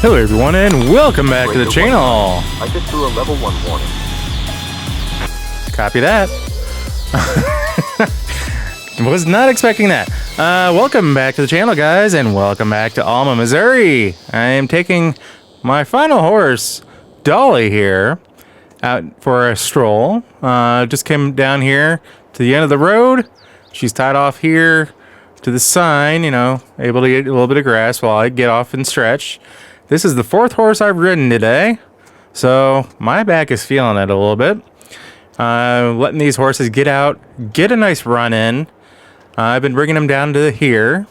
Hello everyone and welcome back to the channel. I just threw a level 1 warning. Copy that. Was not expecting that. Welcome back to the channel, guys, and welcome back to Alma, Missouri. I am taking my final horse, Dolly, here out for a stroll. Just came down here to the end of the road. She's tied off here to the sign, you know, able to get a little bit of grass while I get off and stretch. This is the 4th horse I've ridden today, so my back is feeling it a little bit. Letting these horses get out, get a nice run in. I've been bringing them down to here.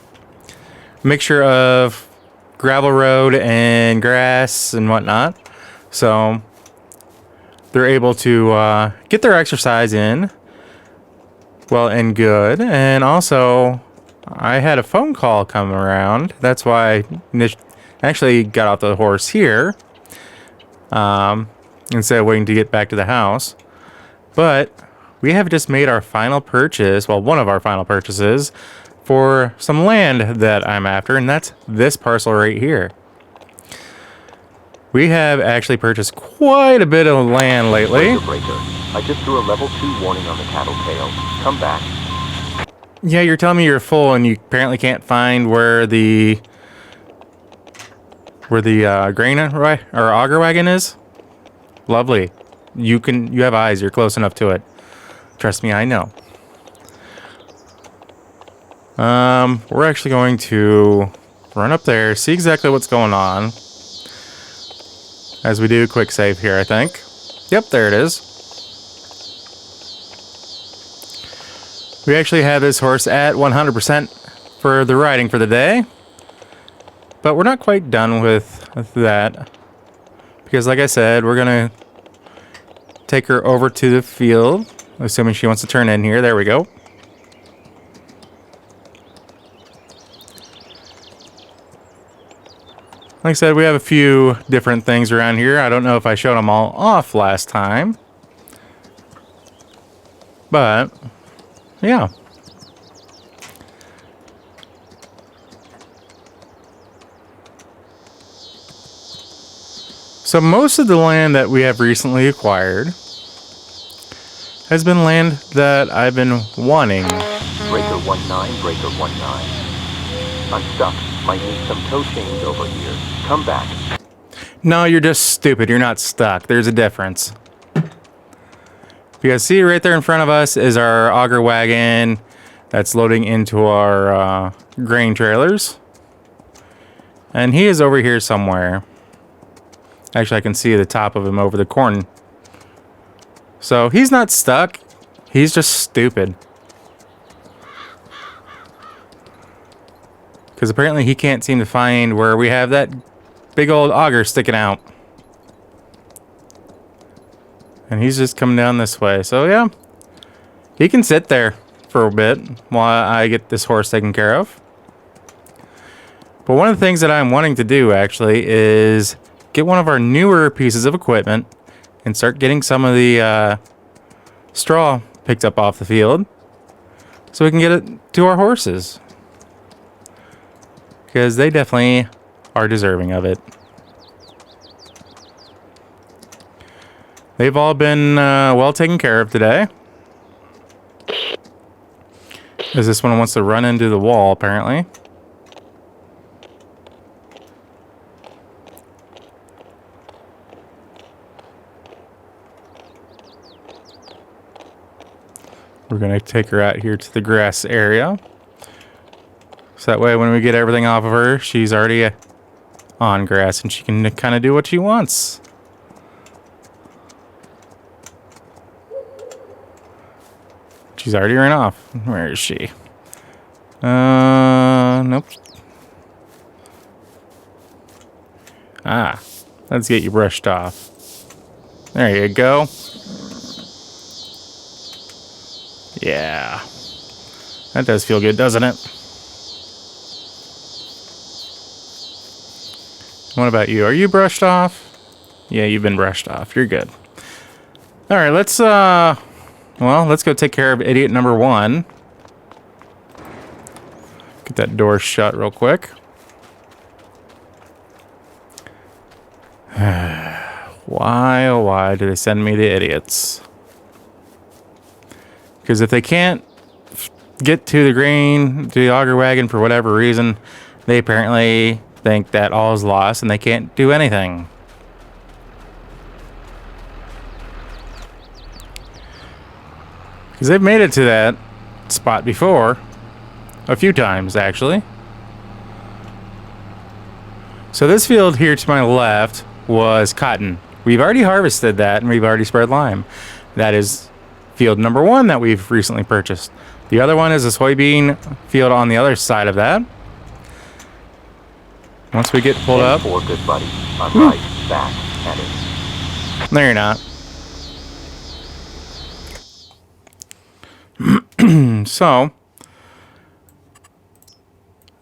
Mixture of gravel road and grass and whatnot. So they're able to get their exercise in. Well and good. And also, I had a phone call come around. That's why I actually got off the horse here. Instead of waiting to get back to the house. But we have just made our final purchase, well, one of our final purchases, for some land that I'm after, and that's this parcel right here. We have actually purchased quite a bit of land lately. Breaker. I just threw a level 2 warning on the tattletale. Come back. Yeah, you're telling me you're full and you apparently can't find where the grain or auger wagon is? Lovely. You have eyes, you're close enough to it. Trust me, I know. We're actually going to run up there, see exactly what's going on. As we do a quick save here, I think. Yep, there it is. We actually have this horse at 100% for the riding for the day. But we're not quite done with that. Because like I said, we're going to take her over to the field. Assuming she wants to turn in here. There we go. Like I said, we have a few different things around here. I don't know if I showed them all off last time. But, yeah. So most of the land that we have recently acquired has been land that I've been wanting. Breaker 19, breaker 19. I'm stuck. Might need some tow chains over here. Come back. No, you're just stupid. You're not stuck. There's a difference. Because see, right there in front of us is our auger wagon that's loading into our grain trailers. And he is over here somewhere. Actually, I can see the top of him over the corn. So he's not stuck. He's just stupid. Because apparently he can't seem to find where we have that big old auger sticking out. And he's just coming down this way. So yeah, he can sit there for a bit while I get this horse taken care of. But one of the things that I'm wanting to do actually is get one of our newer pieces of equipment and start getting some of the straw picked up off the field so we can get it to our horses. Because they definitely are deserving of it. They've all been well taken care of today. As this one wants to run into the wall, apparently. We're going to take her out here to the grass area. So that way when we get everything off of her, she's already on grass and she can kind of do what she wants. She's already run off. Where is she? Nope. Ah, let's get you brushed off. There you go. Yeah. That does feel good, doesn't it? What about you? Are you brushed off? Yeah, you've been brushed off. You're good. All right, let's go take care of idiot number 1. Get that door shut real quick. Why, oh why do they send me the idiots? Because if they can't get to the grain, to the auger wagon for whatever reason, they apparently think that all is lost and they can't do anything. Because they've made it to that spot before. A few times, actually. So this field here to my left was cotton. We've already harvested that and we've already spread lime. That is field number 1 that we've recently purchased. The other one is a soybean field on the other side of that. Once we get pulled up. 4 good buddies. I'm right back at it. No, you're not. So,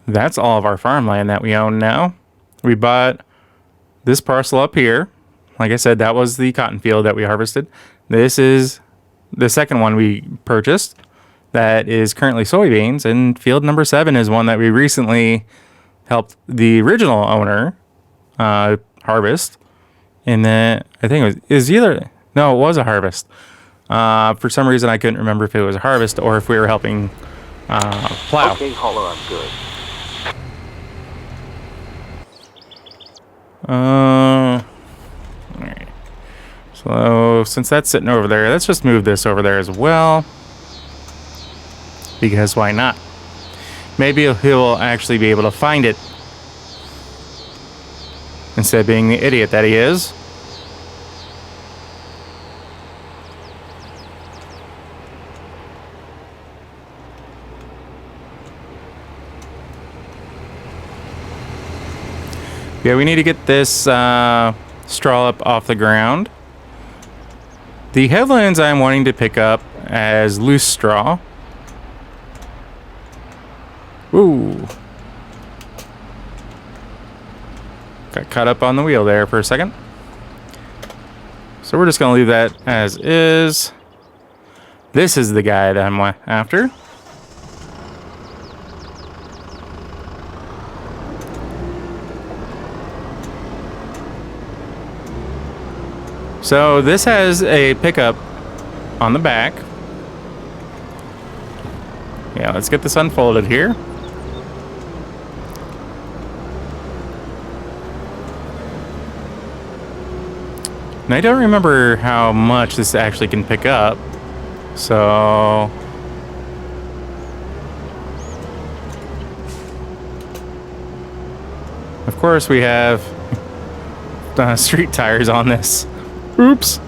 that's all of our farmland that we own now. We bought this parcel up here. Like I said, that was the cotton field that we harvested. This is the second one we purchased. That is currently soybeans. And field number 7 is one that we recently helped the original owner harvest. And then I think it was either... No, it was a harvest. For some reason, I couldn't remember if it was a harvest or if we were helping plow. Okay, Holler, I'm good. Alright. So, since that's sitting over there, let's just move this over there as well. Because why not? Maybe he'll actually be able to find it. Instead of being the idiot that he is. Yeah, we need to get this straw up off the ground. The headlands I'm wanting to pick up as loose straw. Ooh. Got caught up on the wheel there for a second. So we're just going to leave that as is. This is the guy that I'm after. So this has a pickup on the back. Yeah, let's get this unfolded here. And I don't remember how much this actually can pick up. So... Of course we have street tires on this. Oops.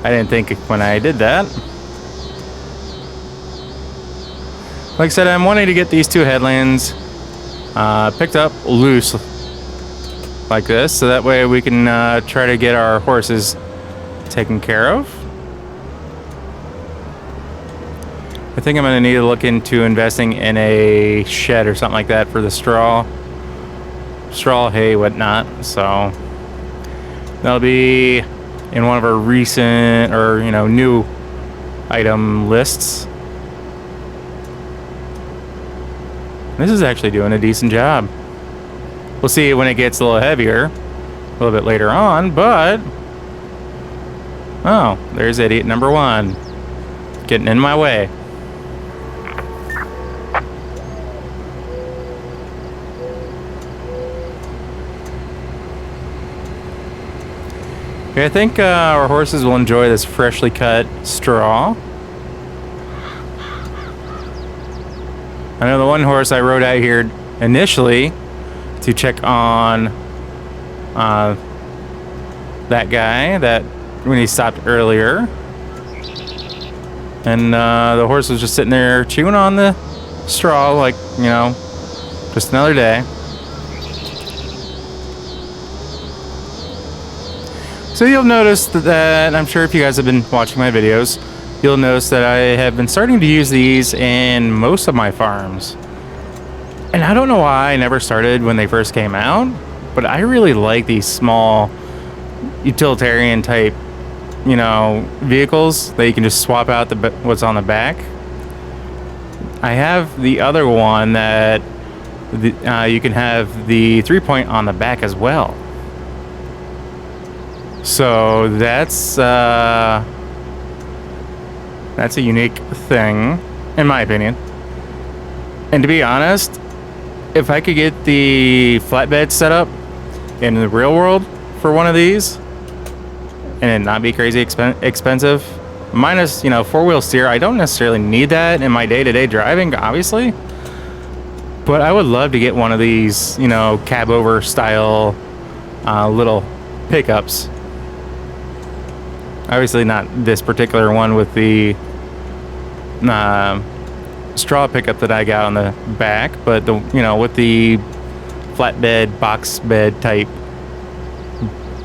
I didn't think when I did that. Like I said, I'm wanting to get these two headlands picked up loose like this, so that way we can try to get our horses taken care of. I think I'm going to need to look into investing in a shed or something like that for the straw, hay, whatnot. So that'll be in one of our recent or new item lists. This is actually doing a decent job. We'll see when it gets a little heavier a little bit later on, but oh, there's idiot number 1 getting in my way. Okay, I think our horses will enjoy this freshly cut straw. I know the one horse I rode out here initially to check on that guy that when he stopped earlier, and the horse was just sitting there chewing on the straw like just another day. So you'll notice that, I'm sure if you guys have been watching my videos, you'll notice that I have been starting to use these in most of my farms. And I don't know why I never started when they first came out, but I really like these small utilitarian type, vehicles that you can just swap out what's on the back. I have the other one that you can have the 3-point on the back as well. So that's a unique thing, in my opinion. And to be honest, if I could get the flatbed set up in the real world for one of these, and it not be crazy expensive, minus, you know, four-wheel steer, I don't necessarily need that in my day-to-day driving, obviously. But I would love to get one of these, you know, cab over style little pickups. Obviously not this particular one with the straw pickup that I got on the back, but the, you know, with the flatbed box bed type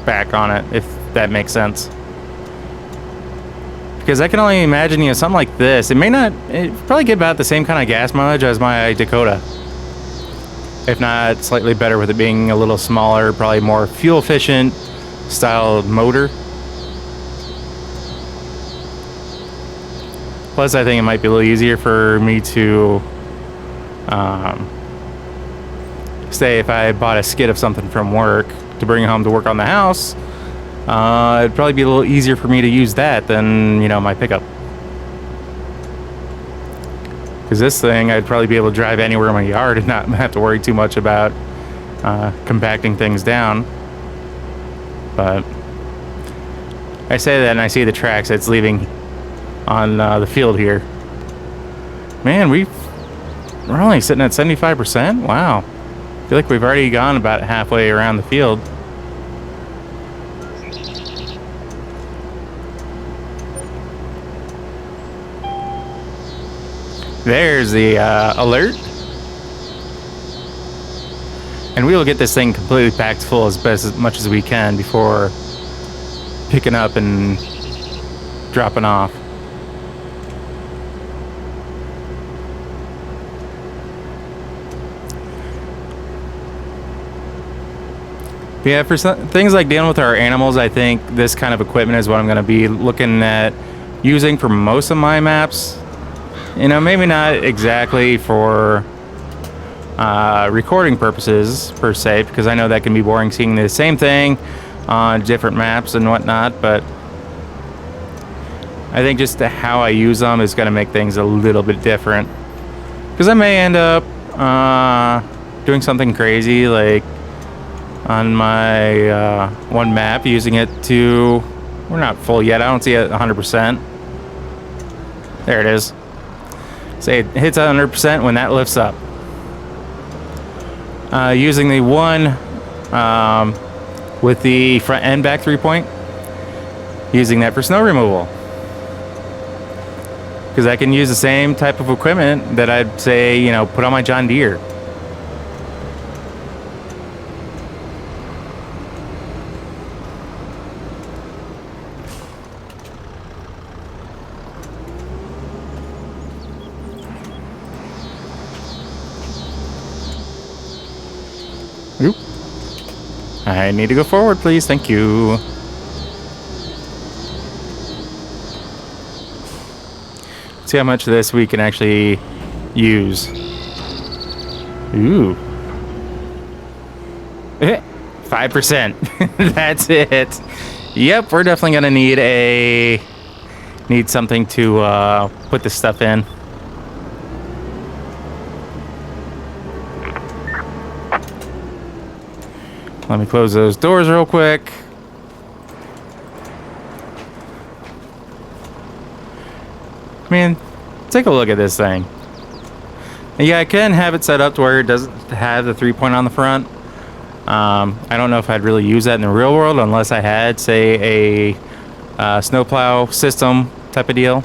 back on it, if that makes sense. Because I can only imagine, you know, something like this, it probably get about the same kind of gas mileage as my Dakota, if not slightly better, with it being a little smaller, probably more fuel efficient style motor. Plus, I think it might be a little easier for me to, say if I bought a skid of something from work to bring home to work on the house, it'd probably be a little easier for me to use that than, you know, my pickup. Because this thing, I'd probably be able to drive anywhere in my yard and not have to worry too much about compacting things down. But I say that and I see the tracks it's leaving on the field here. Man, we're only sitting at 75%. Wow. I feel like we've already gone about halfway around the field. There's the alert. And we will get this thing completely packed full as much as we can before picking up and dropping off. Yeah, for things like dealing with our animals, I think this kind of equipment is what I'm going to be looking at using for most of my maps. You know, maybe not exactly for recording purposes per se, because I know that can be boring seeing the same thing on different maps and whatnot, but I think just how I use them is going to make things a little bit different. Because I may end up doing something crazy, like on my one map, using it to, we're not full yet, I don't see it 100%. There it is. Say it hits 100% when that lifts up. Using the one with the front and back 3-point, using that for snow removal. Because I can use the same type of equipment that I'd say, you know, put on my John Deere. Oop. I need to go forward, please. Thank you. See how much of this we can actually use. Ooh. 5%. That's it. Yep, we're definitely gonna need something to put this stuff in. Let me close those doors real quick. Man, take a look at this thing. And yeah, I can have it set up to where it doesn't have the 3-point on the front. I don't know if I'd really use that in the real world unless I had, say, a snowplow system type of deal.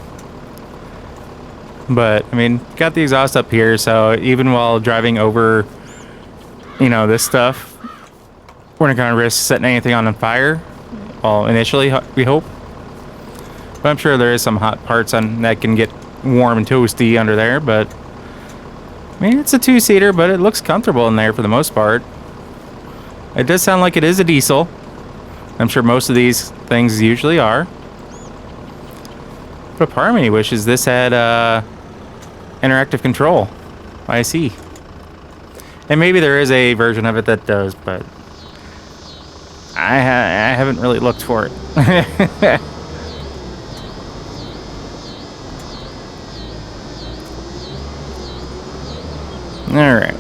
But, I mean, got the exhaust up here, so even while driving over, you know, this stuff, we're not going to risk setting anything on fire. Well, initially, we hope. But I'm sure there is some hot parts on that can get warm and toasty under there. But, I mean, it's a 2-seater, but it looks comfortable in there for the most part. It does sound like it is a diesel. I'm sure most of these things usually are. But part of me wishes this had interactive control. I see. And maybe there is a version of it that does, but I haven't really looked for it. Alright.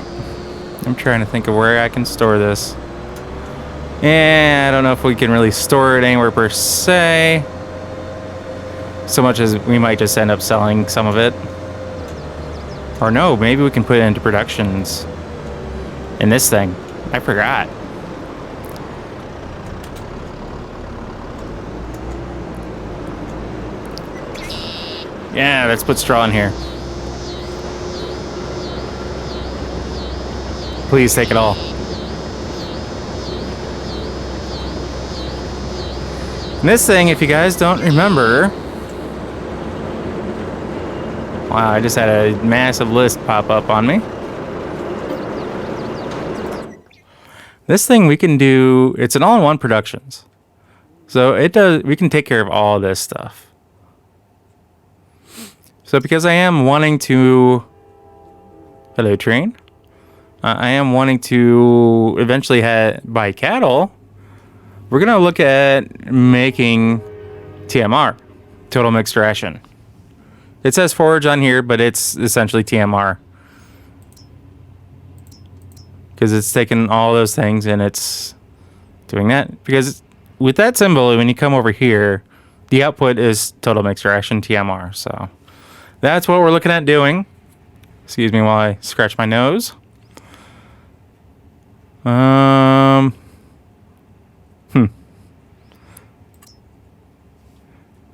I'm trying to think of where I can store this. Yeah, I don't know if we can really store it anywhere per se. So much as we might just end up selling some of it. Or no, maybe we can put it into productions. In this thing. I forgot. Yeah, let's put straw in here. Please take it all. And this thing, if you guys don't remember... Wow, I just had a massive list pop up on me. This thing we can do... It's an all-in-one productions. So it does... We can take care of all this stuff. So because I am wanting to... Hello, train. I am wanting to eventually buy cattle. We're going to look at making TMR. Total Mixed Ration. It says forage on here, but it's essentially TMR. Because it's taking all those things and it's doing that. Because with that symbol, when you come over here, the output is Total Mixed Ration TMR. So... That's what we're looking at doing. Excuse me while I scratch my nose.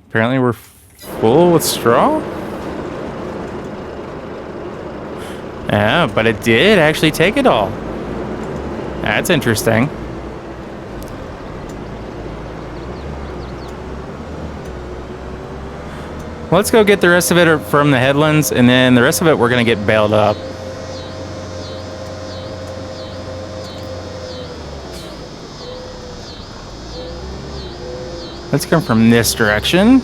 Apparently we're full with straw? Yeah, but it did actually take it all. That's interesting. Let's go get the rest of it from the headlands, and then the rest of it we're going to get bailed up. Let's come from this direction.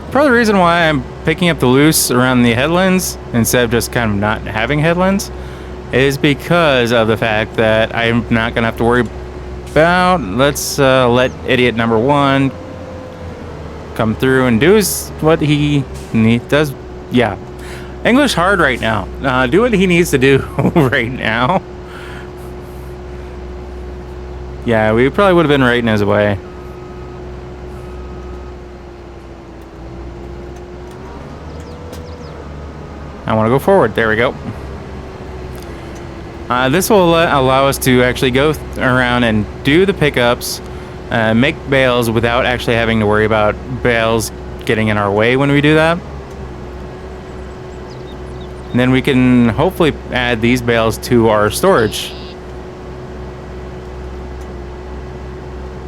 Probably the reason why I'm picking up the loose around the headlands instead of just kind of not having headlands is because of the fact that I'm not going to have to worry about... Let's let idiot number one come through and do what he does. Yeah, English hard right now. Do what he needs to do right now. Yeah, we probably would have been right in his way. I want to go forward. There we go. This will allow us to actually go around and do the pickups. Make bales without actually having to worry about bales getting in our way when we do that. And then we can hopefully add these bales to our storage.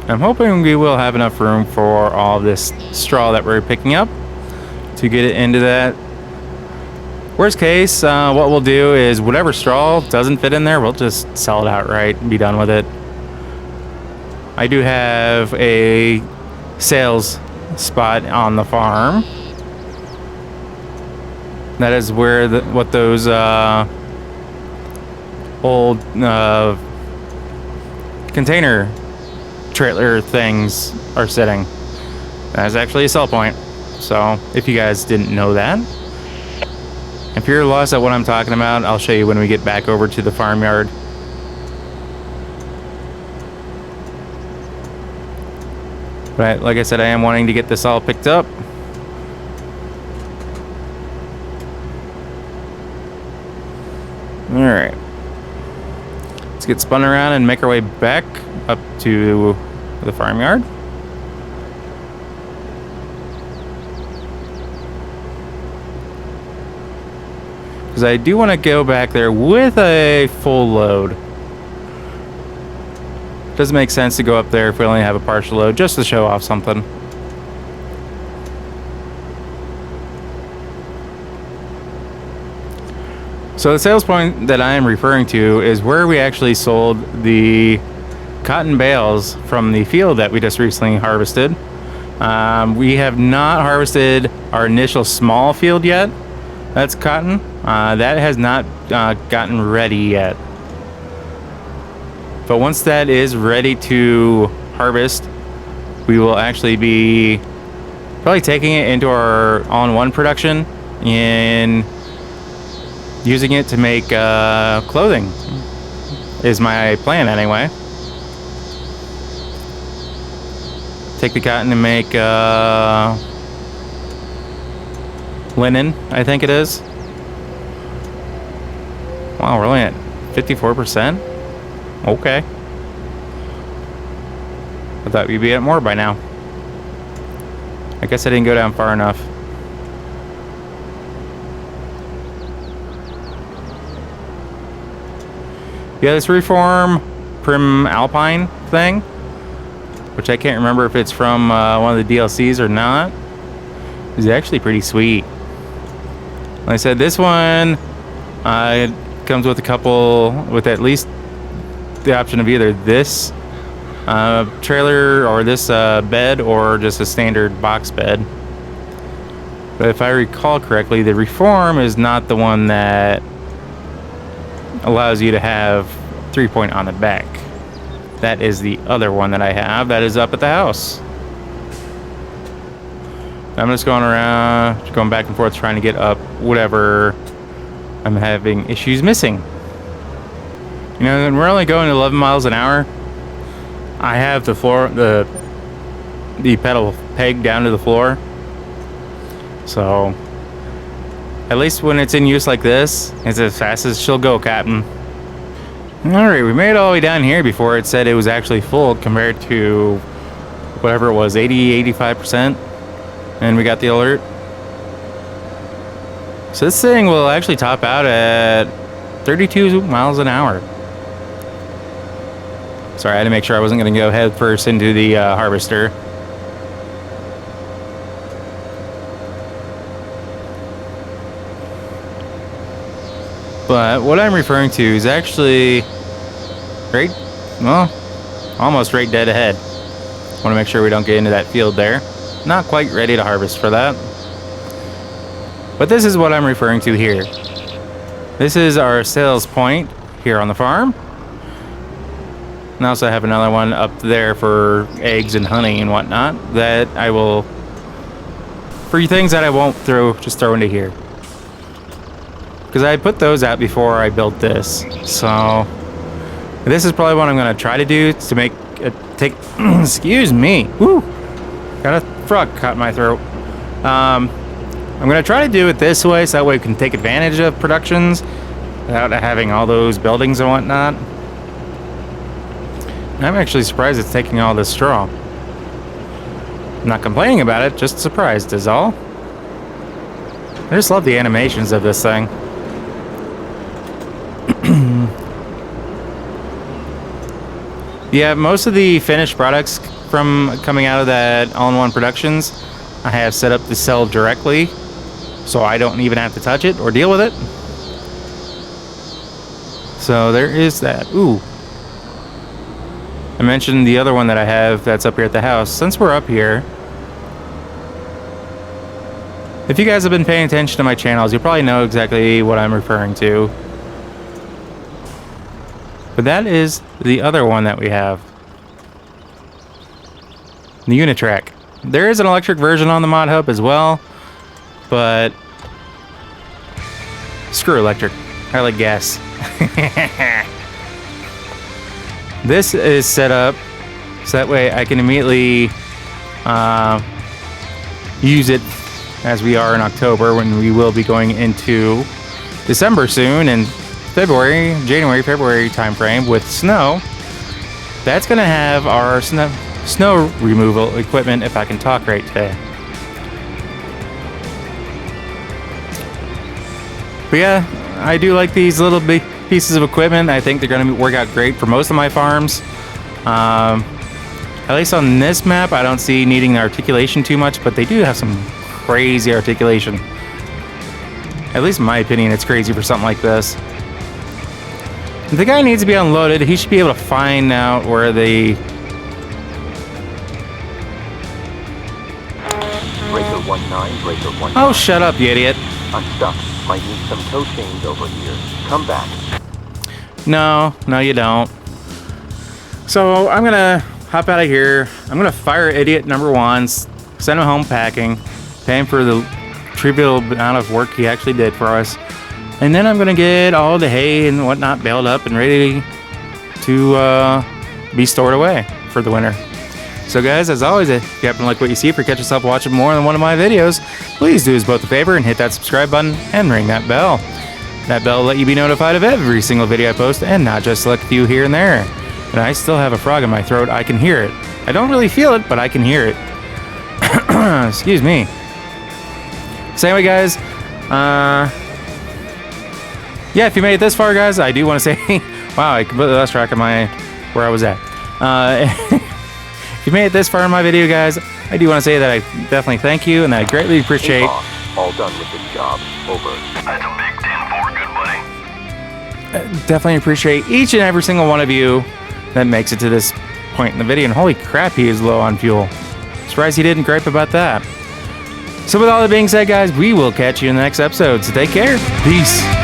I'm hoping we will have enough room for all this straw that we're picking up to get it into that. Worst case, what we'll do is whatever straw doesn't fit in there, we'll just sell it outright and be done with it. I do have a sales spot on the farm. That is where what those old container trailer things are sitting. That is actually a sell point. So if you guys didn't know that, if you're lost at what I'm talking about, I'll show you when we get back over to the farmyard. But like I said, I am wanting to get this all picked up. Alright. Let's get spun around and make our way back up to the farmyard. Because I do want to go back there with a full load. Doesn't make sense to go up there if we only have a partial load, just to show off something. So the sales point that I am referring to is where we actually sold the cotton bales from the field that we just recently harvested. We have not harvested our initial small field yet. That's cotton. That has not gotten ready yet. But once that is ready to harvest, we will actually be probably taking it into our all-in-one production and using it to make clothing, is my plan anyway. Take the cotton and make linen, I think it is. Wow, we're only at 54%? Okay. I thought we'd be at more by now. I guess I didn't go down far enough. Yeah, this Reform Prim Alpine thing, which I can't remember if it's from one of the DLCs or not, is actually pretty sweet. Like I said, this one it comes with a couple, with at least the option of either this trailer or this bed or just a standard box bed. But if I recall correctly, the Reform is not the one that allows you to have 3-point on the back. That is the other one that I have that is up at the house. I'm just going around, going back and forth trying to get up whatever I'm having issues missing. You know, and we're only going 11 miles an hour. I have the floor, the pedal pegged down to the floor. So at least when it's in use like this, it's as fast as she'll go, Captain. Alright, we made it all the way down here before it said it was actually full compared to whatever it was, 85%. And we got the alert. So this thing will actually top out at 32 miles an hour. Sorry, I had to make sure I wasn't going to go head first into the harvester. But what I'm referring to is actually right, well, almost right dead ahead. Want to make sure we don't get into that field there. Not quite ready to harvest for that. But this is what I'm referring to here. This is our sales point here on the farm. And I also have another one up there for eggs and honey and whatnot that I will, for things that I won't just throw into here. Because I put those out before I built this. So this is probably what I'm going to try to do to make it take, excuse me. Woo! Got a frog caught in my throat. I'm going to try to do it this way so that way we can take advantage of productions without having all those buildings and whatnot. I'm actually surprised it's taking all this straw. I'm not complaining about it, just surprised is all. I just love the animations of this thing. Yeah, most of the finished products from coming out of that all-in-one productions I have set up to sell directly, so I don't even have to touch it or deal with it. So there is that. Ooh. I mentioned the other one that I have that's up here at the house. Since we're up here, if you guys have been paying attention to my channels, you'll probably know exactly what I'm referring to. But that is the other one that we have. The Unitrack. There is an electric version on the mod hub as well, but screw electric. I like gas. This is set up so that way I can immediately use it as we are in October, when we will be going into December soon, and January, February time frame with snow. That's gonna have our snow removal equipment, if I can talk right today. But yeah, I do like these little big pieces of equipment. I think they're gonna work out great for most of my farms. At least on this map, I don't see needing the articulation too much, but they do have some crazy articulation. At least in my opinion, it's crazy for something like this. If the guy needs to be unloaded, he should be able to find out where the... Breaker 19, Breaker 19. Oh, shut up, you idiot. I'm stuck. Might need some tow chains over here. Come back. No, you don't. So I'm gonna hop out of here. I'm gonna fire idiot number 1, send him home packing, pay him for the trivial amount of work he actually did for us, and then I'm gonna get all the hay and whatnot baled up and ready to be stored away for the winter. So guys, as always, if you happen to like what you see, if you catch yourself watching more than one of my videos, please do us both a favor and hit that subscribe button and ring that bell. That bell will let you be notified of every single video I post, and not just select a few here and there. And I still have a frog in my throat. I can hear it. I don't really feel it, but I can hear it. Excuse me. So anyway, guys, yeah, if you made it this far, guys, I do want to say, wow, I completely lost track of where I was at. If you made it this far in my video, guys, I do want to say that I definitely thank you, and that I greatly appreciate. Hey, boss, all done with this job. Over. That's a big 10-4, good buddy. Definitely appreciate each and every single one of you that makes it to this point in the video. And holy crap, he is low on fuel. Surprised he didn't gripe about that. So with all that being said, guys, we will catch you in the next episode. So take care. Peace.